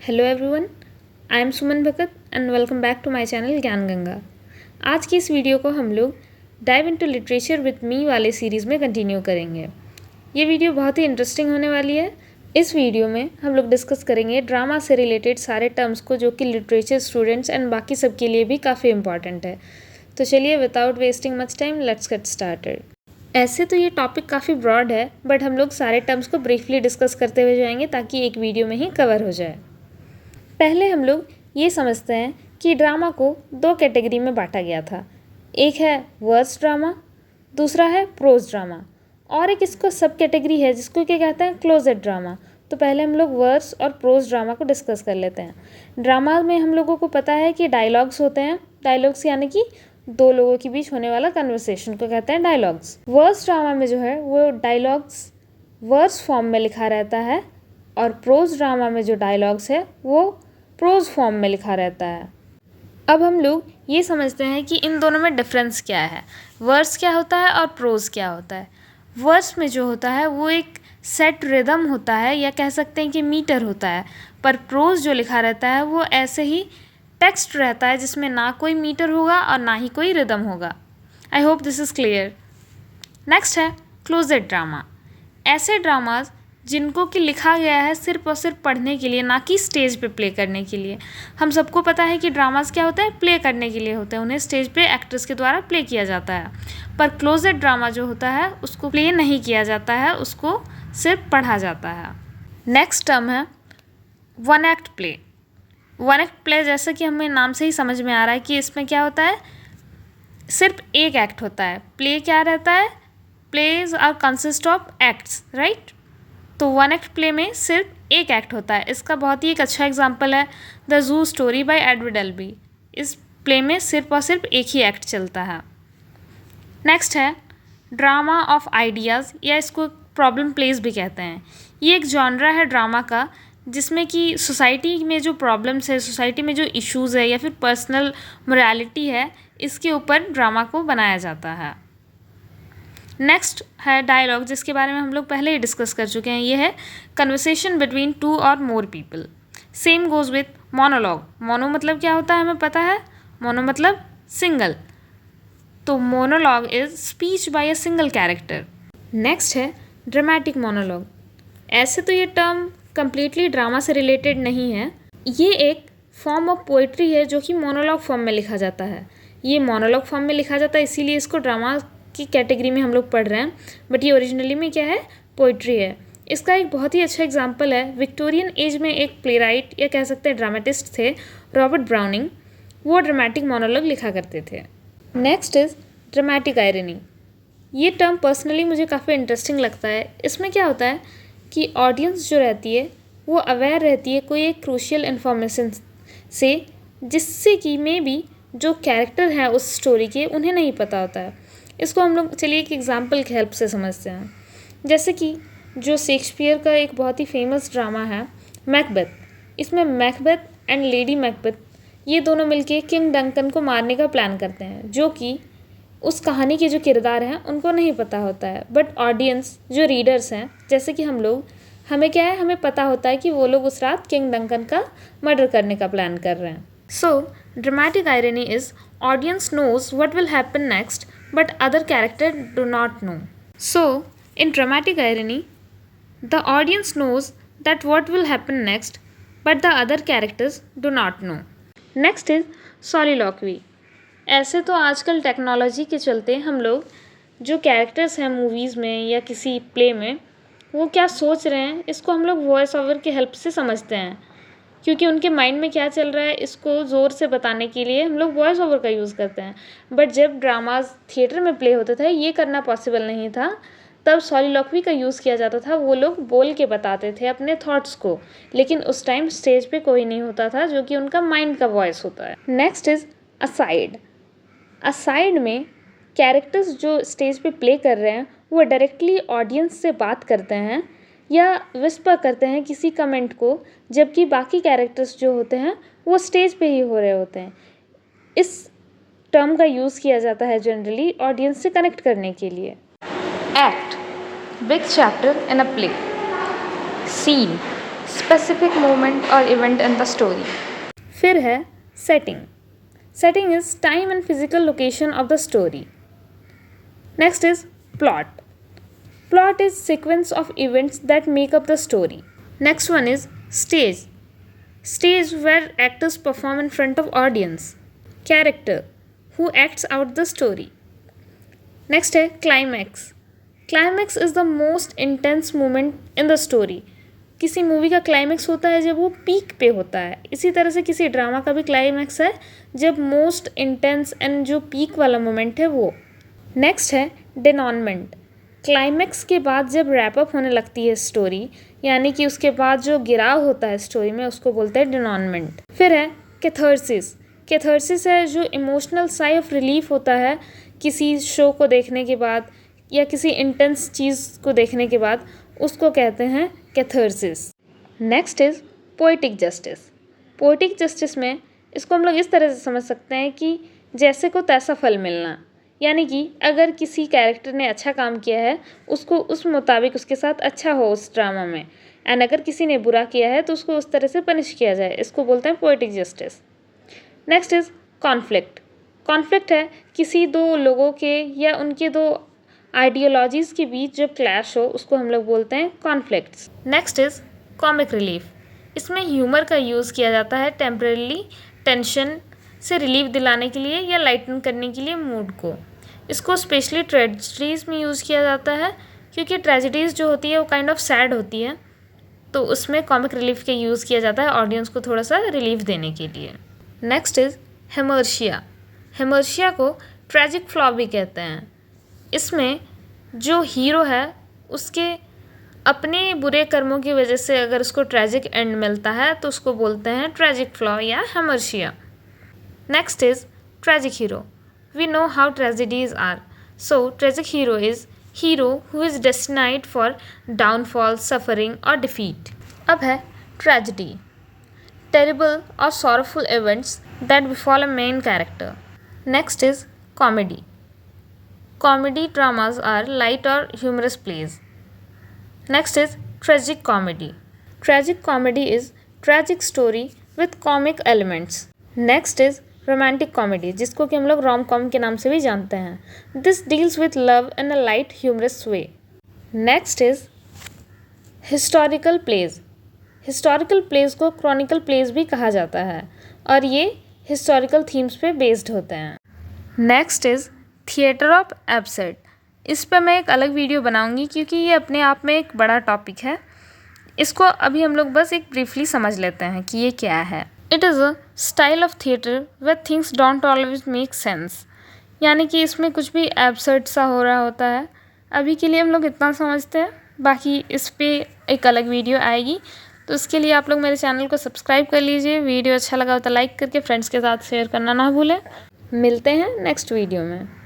Hello everyone, I am Suman Bhagat and welcome back to my channel Gyan Ganga. आज की इस video को हम लोग dive into literature with me वाले सीरीज़ में कंटिन्यू करेंगे। ये वीडियो बहुत ही इंटरेस्टिंग होने वाली है। इस वीडियो में हम लोग डिस्कस करेंगे ड्रामा से रिलेटेड सारे टर्म्स को, जो कि लिटरेचर स्टूडेंट्स एंड बाकी सब के लिए भी काफ़ी इंपॉर्टेंट है। तो चलिए without wasting much time let's get started. ऐसे तो ये टॉपिक काफ़ी ब्रॉड है, बट हम लोग सारे टर्म्स को ब्रीफली डिस्कस करते हुए जाएंगे ताकि एक वीडियो में ही कवर हो जाए। पहले हम लोग ये समझते हैं कि ड्रामा को दो कैटेगरी में बांटा गया था। एक है वर्स ड्रामा, दूसरा है प्रोज ड्रामा, और एक इसको सब कैटेगरी है जिसको क्या कहते हैं, क्लोजेट ड्रामा। तो पहले हम लोग वर्स और प्रोज ड्रामा को डिस्कस कर लेते हैं। ड्रामा में हम लोगों को पता है कि डायलॉग्स होते हैं। डायलॉग्स यानी कि दो लोगों के बीच होने वाला कन्वर्सेशन को कहते हैं डायलॉग्स। वर्स ड्रामा में जो है वो डायलॉग्स वर्स फॉर्म में लिखा रहता है, और प्रोज ड्रामा में जो डायलॉग्स है वो प्रोज फॉर्म में लिखा रहता है। अब हम लोग ये समझते हैं कि इन दोनों में डिफरेंस क्या है, वर्स क्या होता है और प्रोज क्या होता है। वर्स में जो होता है वो एक सेट रिदम होता है, या कह सकते हैं कि मीटर होता है, पर प्रोज जो लिखा रहता है वो ऐसे ही टेक्स्ट रहता है जिसमें ना कोई मीटर होगा और ना ही कोई रिदम होगा। I hope this is clear. Next है क्लोजेट ड्रामा। ऐसे ड्रामाज जिनको कि लिखा गया है सिर्फ और सिर्फ पढ़ने के लिए, ना कि स्टेज पे प्ले करने के लिए। हम सबको पता है कि ड्रामास क्या होता है, प्ले करने के लिए होते हैं, उन्हें स्टेज पे एक्टर्स के द्वारा प्ले किया जाता है। पर क्लोजेट ड्रामा जो होता है उसको प्ले नहीं किया जाता है, उसको सिर्फ पढ़ा जाता है। नेक्स्ट टर्म है one act play. One act play जैसा कि हमें नाम से ही समझ में आ रहा है कि इसमें क्या होता है, सिर्फ एक एक्ट होता है। प्ले क्या रहता है, plays are consist of acts, right. तो वन एक्ट प्ले में सिर्फ एक एक्ट होता है। इसका बहुत ही एक अच्छा एग्जाम्पल है the zoo story by Edward Elby. इस प्ले में सिर्फ और सिर्फ एक ही एक्ट चलता है। नेक्स्ट है ड्रामा ऑफ आइडियाज़, या इसको प्रॉब्लम प्लेस भी कहते हैं। ये एक जॉनरा है ड्रामा का जिसमें कि सोसाइटी में जो प्रॉब्लम्स है, सोसाइटी में जो इश्यूज़ है, या फिर पर्सनल मोरालिटी है, इसके ऊपर ड्रामा को बनाया जाता है। नेक्स्ट है डायलॉग, जिसके बारे में हम लोग पहले ही डिस्कस कर चुके हैं। ये है कन्वर्सेशन बिटवीन टू और more people. Same goes with monologue. Mono मतलब क्या होता है हमें पता है, मोनो मतलब सिंगल। तो monologue is speech bye a single character. Next है ड्रामेटिक मोनोलॉग। ऐसे तो ये टर्म कम्प्लीटली ड्रामा से रिलेटेड नहीं है। ये एक फॉर्म ऑफ पोइट्री है जो कि मोनोलॉग फॉर्म में लिखा जाता है। ये मोनोलॉग फॉर्म में लिखा जाता है, इसीलिए इसको ड्रामा की कैटेगरी में हम लोग पढ़ रहे हैं, बट ये ओरिजिनली में क्या है, पोइट्री है। इसका एक बहुत ही अच्छा एग्जांपल है, विक्टोरियन एज में एक प्लेराइट या कह सकते हैं ड्रामेटिस्ट थे, रॉबर्ट ब्राउनिंग। वो ड्रामेटिक मोनोलॉग लिखा करते थे। Next is dramatic irony. ये टर्म पर्सनली मुझे काफ़ी इंटरेस्टिंग लगता है। इसमें क्या होता है कि ऑडियंस जो रहती है वो अवेयर रहती है कोई एक क्रूशियल इन्फॉर्मेशन से, जिससे कि मे बी जो कैरेक्टर हैं उस स्टोरी के उन्हें नहीं पता होता है। इसको हम लोग चलिए एक एग्जांपल की हेल्प से समझते हैं। जैसे कि जो शेक्सपियर का एक बहुत ही फेमस ड्रामा है मैकबेथ। इसमें मैकबेथ एंड लेडी मैकबेथ ये दोनों मिलके किंग डंकन को मारने का प्लान करते हैं, जो कि उस कहानी के जो किरदार हैं उनको नहीं पता होता है। बट ऑडियंस जो रीडर्स हैं, जैसे कि हम लोग, हमें क्या है, हमें पता होता है कि वो लोग उस रात किंग डंकन का मर्डर करने का प्लान कर रहे हैं। So dramatic irony is audience knows what will happen next, but other characters do not know. So, in dramatic irony, the audience knows that what will happen next, but the other characters do not know. Next is soliloquy. ऐसे तो आजकल technology के चलते हम लोग जो characters हैं movies में या किसी प्ले में, वो क्या सोच रहे हैं, इसको हम लोग वॉइस ओवर की हेल्प से समझते हैं, क्योंकि उनके माइंड में क्या चल रहा है इसको ज़ोर से बताने के लिए हम लोग वॉइस ओवर का यूज़ करते हैं। बट जब ड्रामाज थिएटर में प्ले होते थे ये करना पॉसिबल नहीं था, तब सॉलिलॉक्वी का यूज़ किया जाता था। वो लोग बोल के बताते थे अपने थॉट्स को, लेकिन उस टाइम स्टेज पे कोई नहीं होता था जो कि उनका माइंड का वॉइस होता है। Next is aside. असाइड में कैरेक्टर्स जो स्टेज पे प्ले कर रहे हैं वो डायरेक्टली ऑडियंस से बात करते हैं या विस्पर करते हैं किसी कमेंट को, जबकि बाकी कैरेक्टर्स जो होते हैं वो स्टेज पे ही हो रहे होते हैं। इस टर्म का यूज़ किया जाता है जनरली ऑडियंस से कनेक्ट करने के लिए। Act, big chapter in a play. Scene, specific moment or event in the story. फिर है setting. Setting is time and physical location of the story. Next is plot. Plot is sequence of events that make up the story. Next one is stage. Stage where actors perform in front of audience. Character who acts out the story. Next है climax. Climax is the most intense moment in the story. किसी movie का climax होता है जब वो peak पे होता है. इसी तरह से किसी ड्रामा का भी क्लाइमैक्स है जब मोस्ट इंटेंस एंड जो पीक वाला मोमेंट है वो. नेक्स्ट है डेनॉनमेंट. क्लाइमैक्स के बाद जब रैपअप होने लगती है स्टोरी, यानी कि उसके बाद जो गिराव होता है स्टोरी में, उसको बोलते हैं डेनॉनमेंट. फिर है कैथारसिस. कैथारसिस है जो इमोशनल साई ऑफ रिलीफ होता है किसी शो को देखने के बाद या किसी इंटेंस चीज़ को देखने के बाद, उसको कहते हैं catharsis. Next is poetic justice. Poetic justice में इसको हम लोग इस तरह से समझ सकते हैं कि जैसे को तैसा फल मिलना, यानी कि अगर किसी कैरेक्टर ने अच्छा काम किया है उसको उस मुताबिक उसके साथ अच्छा हो उस ड्रामा में, एंड अगर किसी ने बुरा किया है तो उसको उस तरह से पनिश किया जाए. इसको बोलते हैं poetic justice. Next is conflict. Conflict है किसी दो लोगों के या उनके दो आइडियोलॉजीज़ के बीच जब क्लैश हो, उसको हम लोग बोलते हैं conflicts. Next is comic relief. इसमें ह्यूमर का यूज़ किया जाता है टेम्परेली टेंशन से रिलीफ दिलाने के लिए या लाइटन करने के लिए मूड को. इसको स्पेशली ट्रेजेडीज़ में यूज़ किया जाता है क्योंकि ट्रेजेडीज़ जो होती है वो काइंड ऑफ सैड होती है, तो उसमें कॉमिक रिलीफ का यूज़ किया जाता है ऑडियंस को थोड़ा सा रिलीफ देने के लिए. Next is हेमर्शिया. हेमर्शिया को ट्रेजिक फ्लॉ भी कहते हैं. इसमें जो हीरो है उसके अपने बुरे कर्मों की वजह से अगर उसको ट्रेजिक एंड मिलता है तो उसको बोलते हैं ट्रेजिक फ्लॉ या hamartia. Next is tragic hero. We know how tragedies are, so tragic hero is hero who is destined for downfall, suffering और डिफीट. अब है ट्रेजिडी. टेरिबल और sorrowful events that befall a main character. Next is comedy. Comedy dramas are light or humorous plays. Next is tragic comedy. Tragic comedy is tragic story with comic elements. Next is romantic comedy, जिसको कि हम लोग rom-com के नाम से भी जानते हैं. This deals with love in a light humorous way. Next is historical plays. Historical plays को chronicle plays भी कहा जाता है और ये historical themes पे based होते हैं. Next is theatre of absurd. इस पर मैं एक अलग वीडियो बनाऊंगी क्योंकि ये अपने आप में एक बड़ा टॉपिक है. इसको अभी हम लोग बस एक ब्रीफली समझ लेते हैं कि ये क्या है. It is a style of theatre where things don't always make sense, यानी कि इसमें कुछ भी एब्सर्ड सा हो रहा होता है. अभी के लिए हम लोग इतना समझते हैं, बाकी इस पर एक अलग वीडियो आएगी, तो उसके लिए आप लोग मेरे चैनल को सब्सक्राइब कर लीजिए. वीडियो अच्छा लगा हो तो लाइक करके फ्रेंड्स के साथ शेयर करना ना भूलें. मिलते हैं नेक्स्ट वीडियो में.